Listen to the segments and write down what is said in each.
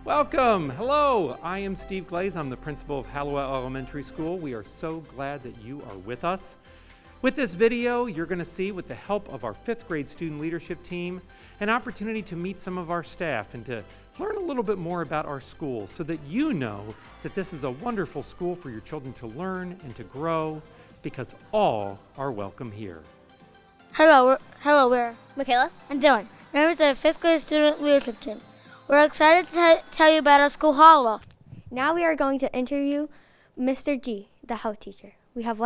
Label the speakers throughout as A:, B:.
A: Welcome. Hello. I am Steve Glaze. I'm the principal of Hallowell Elementary School. We are so glad that you are with us. With this video, you're going to see, with the help of our 5th grade student leadership team, an opportunity to meet some of our staff and to learn a little bit more about our school so that you know that this is a wonderful school for your children to learn and to grow, because all are welcome here.
B: Hello, we're Michaela and Dylan, members of the 5th grade student leadership team. We're excited to tell you about our school, Hallowell.
C: Now we are going to interview Mr. G, the health teacher. We have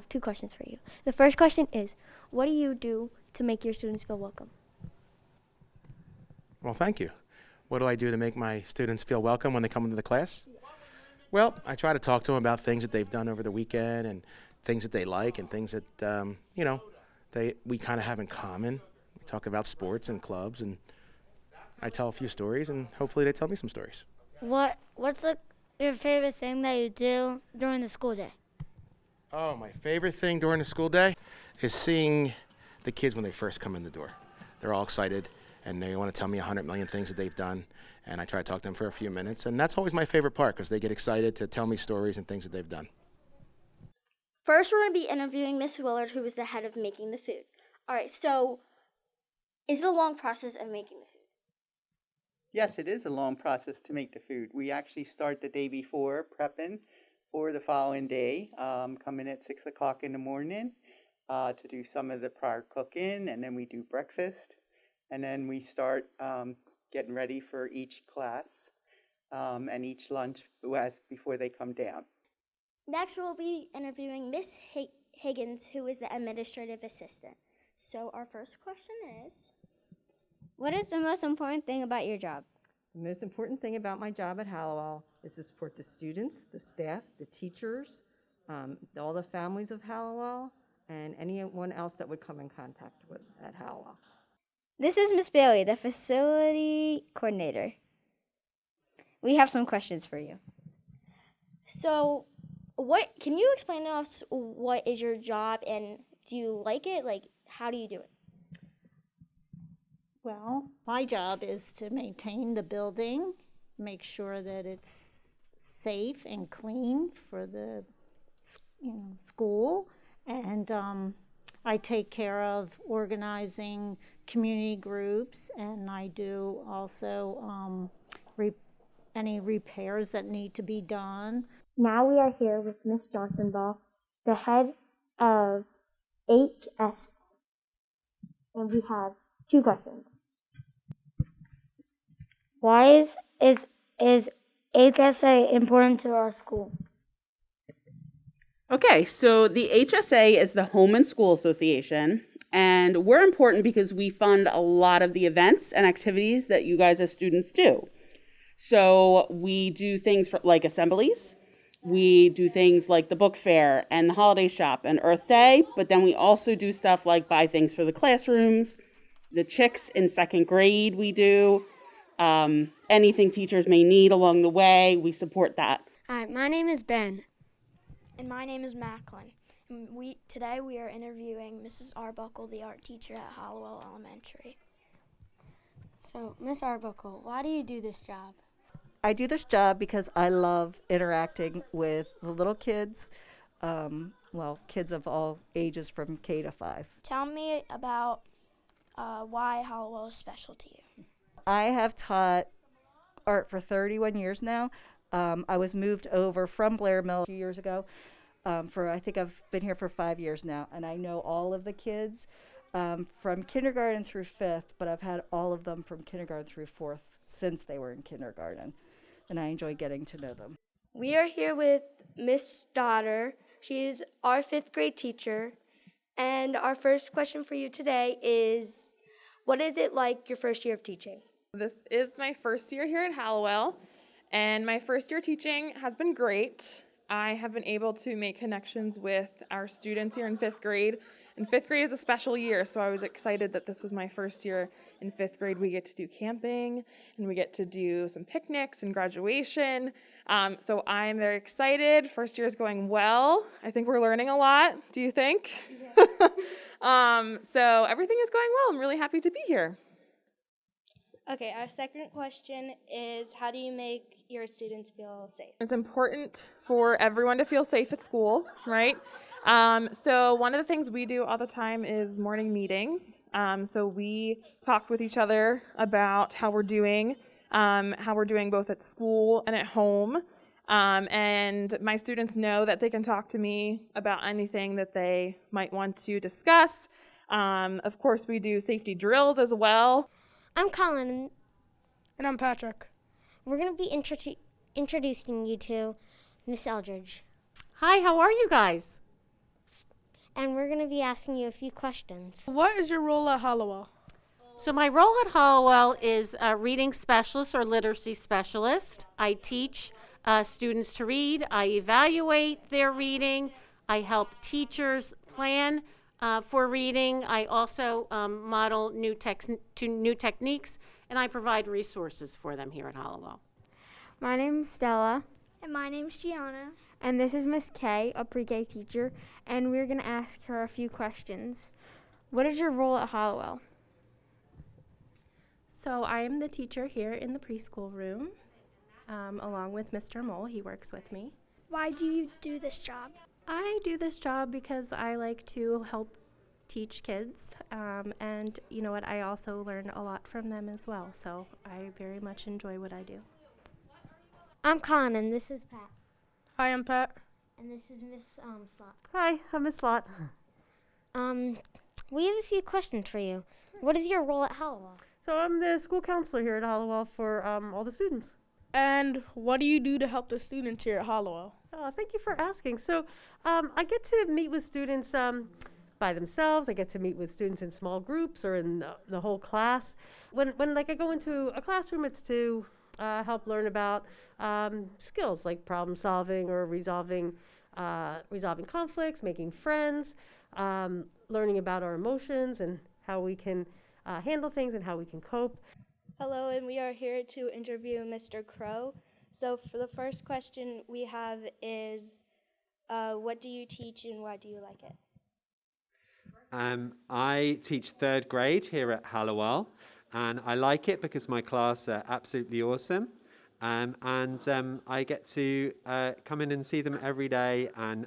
C: two questions for you. The first question is, what do you do to make your students feel welcome?
D: Well, thank you. What do I do to make my students feel welcome when they come into the class? Well, I try to talk to them about things that they've done over the weekend and things that they like and things that, we kind of have in common. We talk about sports and clubs, and I tell a few stories, and hopefully they tell me some stories.
B: What's your favorite thing that you do during the school day?
D: Oh, my favorite thing during the school day is seeing the kids when they first come in the door. They're all excited, and they want to tell me 100 million things that they've done, and I try to talk to them for a few minutes, and that's always my favorite part because they get excited to tell me stories and things that they've done.
E: First, we're going to be interviewing Miss Willard, who is the head of making the food. All right, so is it a long process of making the food?
F: Yes, it is a long process to make the food. We actually start the day before prepping for the following day, come in at 6 o'clock in the morning to do some of the prior cooking, and then we do breakfast, and then we start getting ready for each class and each lunch before they come down.
E: Next, we'll be interviewing Miss Higgins, who is the administrative assistant. So our first question is,
C: What is the most important thing about your job?
G: The most important thing about my job at Hallowell is to support the students, the staff, the teachers, all the families of Hallowell, and anyone else that would come in contact with at Hallowell.
C: This is Miss Bailey, the facility coordinator. We have some questions for you.
E: so can you explain to us what is your job and do you like it? Like, how do you do it?
H: Well, my job is to maintain the building, make sure that it's safe and clean for the school, and I take care of organizing community groups, and I do also any repairs that need to be done.
C: Now we are here with Miss Johnsonbaugh, the head of HS, and we have two questions.
B: Why is HSA important to our school?
I: Okay, so the HSA is the Home and School Association, and we're important because we fund a lot of the events and activities that you guys as students do. So we do things like assemblies, we do things like the book fair and the holiday shop and Earth Day, but then we also do stuff like buy things for the classrooms, the chicks in 2nd grade we do, anything teachers may need along the way, we support that.
B: Hi, my name is Ben.
J: And my name is Macklin. And today we are interviewing Mrs. Arbuckle, the art teacher at Hallowell Elementary.
B: So, Miss Arbuckle, why do you do this job?
G: I do this job because I love interacting with the little kids, kids of all ages from K to 5.
J: Tell me about why Hallowell is special to you.
G: I have taught art for 31 years now. I was moved over from Blair Mill a few years ago. I think I've been here for 5 years now, and I know all of the kids from kindergarten through 5th, but I've had all of them from kindergarten through 4th since they were in kindergarten, and I enjoy getting to know them.
K: We are here with Miss Stoddard. She's our 5th grade teacher, and our first question for you today is, what is it like your first year of teaching?
L: This is my first year here at Hallowell, and my first year teaching has been great. I have been able to make connections with our students here in 5th grade. And 5th grade is a special year, so I was excited that this was my first year in 5th grade. We get to do camping, and we get to do some picnics and graduation. So I'm very excited. First year is going well. I think we're learning a lot. Do you think? Yeah. So everything is going well. I'm really happy to be here.
K: Okay, our second question is, how do you make your students feel safe?
L: It's important for everyone to feel safe at school, right? So one of the things we do all the time is morning meetings. So we talk with each other about how we're doing both at school and at home. And my students know that they can talk to me about anything that they might want to discuss. Of course, we do safety drills as well.
B: I'm Colin.
M: And I'm Patrick.
B: We're going to be introducing you to Miss Eldridge.
N: Hi, how are you guys?
B: And we're going to be asking you a few questions.
M: What is your role at Hallowell?
N: So my role at Hallowell is a reading specialist or literacy specialist. I teach students to read. I evaluate their reading. I help teachers plan for reading. I also model new techniques, and I provide resources for them here at Hallowell.
C: My name's Stella.
J: And my name's Gianna.
C: And this is Miss Kay, a pre-K teacher, and we're going to ask her a few questions. What is your role at Hallowell?
O: So I am the teacher here in the preschool room, along with Mr. Mole. He works with me.
J: Why do you do this job?
O: I do this job because I like to help teach kids, and you know what, I also learn a lot from them as well, so I very much enjoy what I do.
B: I'm Colin, and this is Pat.
M: Hi, I'm Pat.
B: And this is Miss Slot.
N: Hi, I'm Miss Slot.
B: We have a few questions for you. What is your role at Hallowell?
N: So I'm the school counselor here at Hallowell for all the students.
M: And what do you do to help the students here at Hallowell?
N: Thank you for asking. So I get to meet with students by themselves. I get to meet with students in small groups or in the whole class. When like I go into a classroom, it's to help learn about skills like problem solving or resolving conflicts, making friends, learning about our emotions and how we can handle things and how we can cope.
K: Hello, and we are here to interview Mr. Crow. So for the first question we have is, what do you teach and why do you like it?
P: I teach third grade here at Hallowell, and I like it because my class are absolutely awesome. And I get to come in and see them every day, and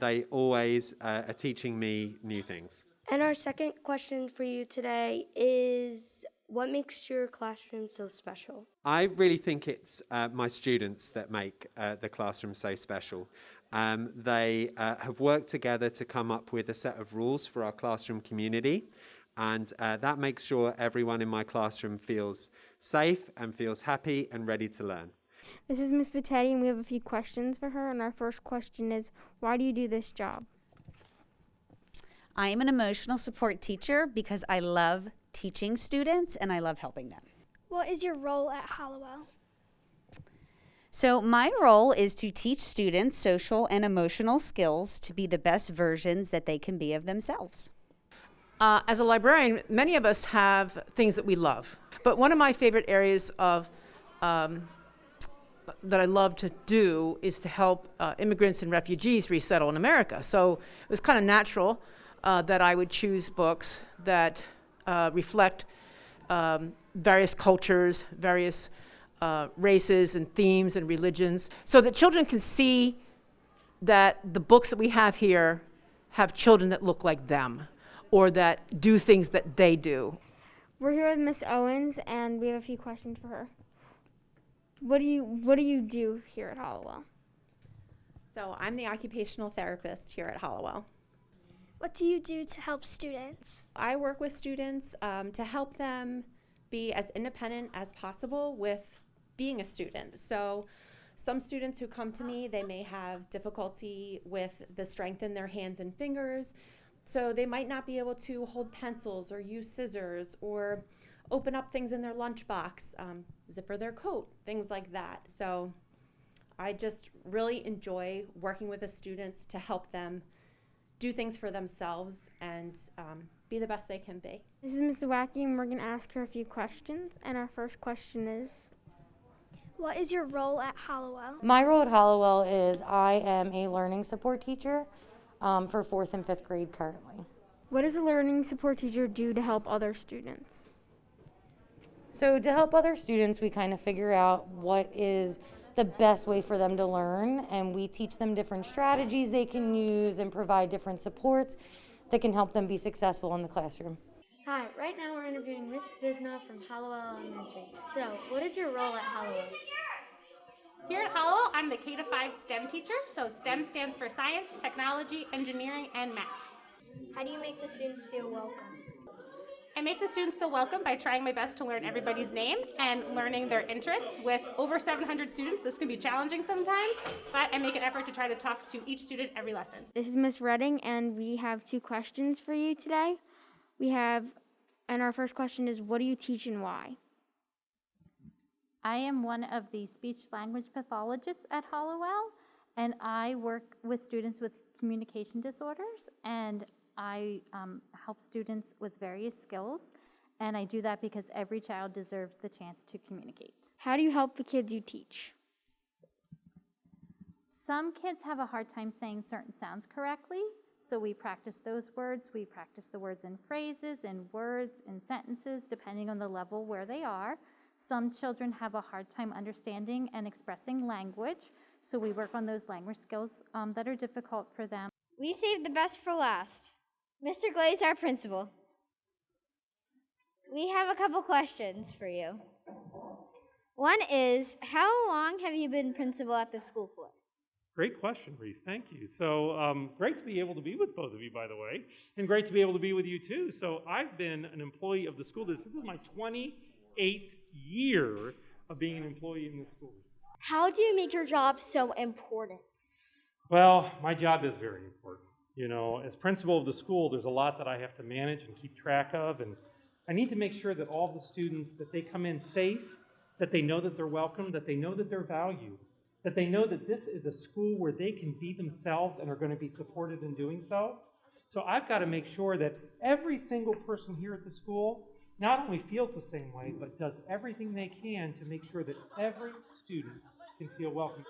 P: they always are teaching me new things.
K: And our second question for you today is, what makes your classroom so special?
P: I really think it's my students that make the classroom so special. They have worked together to come up with a set of rules for our classroom community, and that makes sure everyone in my classroom feels safe and feels happy and ready to learn.
C: This is Miss Patetti, and we have a few questions for her. And our first question is, why do you do this job?
Q: I am an emotional support teacher because I love teaching students and I love helping them.
J: What is your role at Hallowell?
Q: So my role is to teach students social and emotional skills to be the best versions that they can be of themselves.
R: As a librarian, many of us have things that we love. But one of my favorite areas of that I love to do is to help immigrants and refugees resettle in America. So it was kind of natural that I would choose books that reflect various cultures, various races and themes and religions, so that children can see that the books that we have here have children that look like them or that do things that they do.
C: We're here with Miss Owens, and we have a few questions for her. What do you do here at Hallowell?
S: So I'm the occupational therapist here at Hallowell.
J: What do you do to help students?
S: I work with students to help them be as independent as possible with being a student. So some students who come to me, they may have difficulty with the strength in their hands and fingers. So they might not be able to hold pencils or use scissors or open up things in their lunchbox, zipper their coat, things like that. So I just really enjoy working with the students to help them do things for themselves and be the best they can be.
C: This is Ms. Wacky, and we're going to ask her a few questions. And our first question is,
J: what is your role at Hallowell?
T: My role at Hallowell is I am a learning support teacher for 4th and 5th grade currently.
C: what does a learning support teacher do to help other students?
T: So to help other students, we kind of figure out what is the best way for them to learn, and we teach them different strategies they can use and provide different supports that can help them be successful in the classroom.
U: Hi, right now we're interviewing Miss Bisna from Hallowell Elementary. So, what is your role at Hallowell?
V: Here at Hallowell, I'm the K-5 STEM teacher, so STEM stands for science, technology, engineering, and math.
U: How do you make the students feel welcome?
V: I make the students feel welcome by trying my best to learn everybody's name and learning their interests. With over 700 students, this can be challenging sometimes, but I make an effort to try to talk to each student every lesson.
W: This is Miss Redding, and we have 2 questions for you today. And our first question is, what do you teach and why?
X: I am one of the speech language pathologists at Hallowell, and I work with students with communication disorders, and I help students with various skills, and I do that because every child deserves the chance to communicate.
W: How do you help the kids you teach?
X: Some kids have a hard time saying certain sounds correctly, so we practice those words. We practice the words in phrases, in words, in sentences, depending on the level where they are. Some children have a hard time understanding and expressing language, so we work on those language skills that are difficult for them.
Y: We saved the best for last. Mr. Glaze, our principal. We have a couple questions for you. One is, how long have you been principal at the school for?
A: Great question, Reese. Thank you. So great to be able to be with both of you, by the way, and great to be able to be with you too. So I've been an employee of the school district. This is my 28th year of being an employee in the school.
E: How do you make your job so important?
A: Well, my job is very important. You know, as principal of the school, there's a lot that I have to manage and keep track of, and I need to make sure that all the students, that they come in safe, that they know that they're welcome, that they know that they're valued, that they know that this is a school where they can be themselves and are going to be supported in doing so. So I've got to make sure that every single person here at the school not only feels the same way, but does everything they can to make sure that every student can feel welcome.